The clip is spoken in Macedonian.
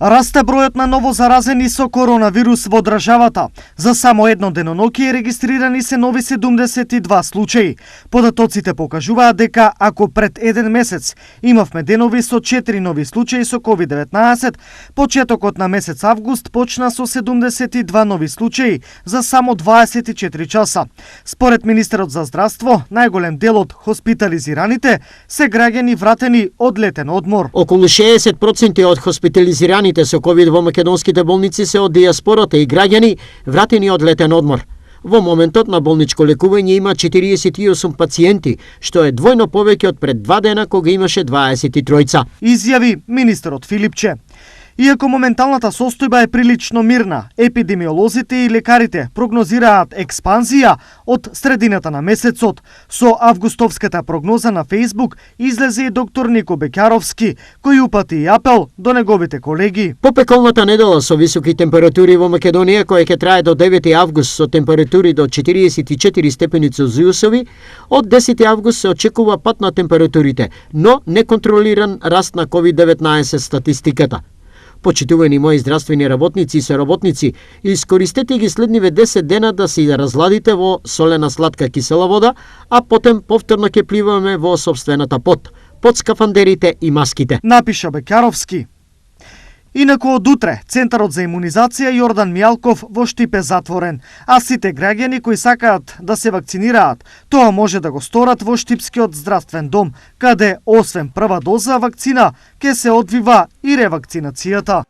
Расте бројот на ново заразени со коронавирус во државата. За само едно деноноќе регистрирани се нови 72 случаи. Податоците покажуваат дека ако пред еден месец имавме денови со 4 нови случаи со COVID-19, почетокот на месец август почна со 72 нови случаи за само 24 часа. Според министерот за здравство, најголем дел од хоспитализираните се граѓани вратени од летен одмор. Околу 60% од хоспитализираните со ковид во македонските болници се од диаспората и граѓани вратени од летен одмор. Во моментот на болничко лекување има 48 пациенти, што е двојно повеќе од пред 2 дена кога имаше 23. Изјави министерот Филипче. Иако моменталната состојба е прилично мирна, епидемиолозите и лекарите прогнозираат експанзија од средината на месецот. Со августовската прогноза на Facebook излезе и доктор Нико Бекјаровски, кој упати и апел до неговите колеги. Попеколната недела со високи температури во Македонија, која ќе трае до 9 август со температури до 44 степени Целзиусови, од 10 август се очекува пат на температурите, но неконтролиран раст на COVID-19 статистиката. Почитувани мои здравствени работници и соработници, искористете ги следниве 10 дена да се разладите во солена сладка кисела вода, а потем повторно ќе пливаме во сопствената пот, под скафандерите и маските. Напиша Бекјаровски. Инаку од утре, Центарот за имунизација Јордан Мијалков во Штип е затворен, а сите граѓани кои сакаат да се вакцинираат, тоа може да го сторат во Штипскиот здравствен дом, каде освен прва доза вакцина ќе се одвива и ревакцинацијата.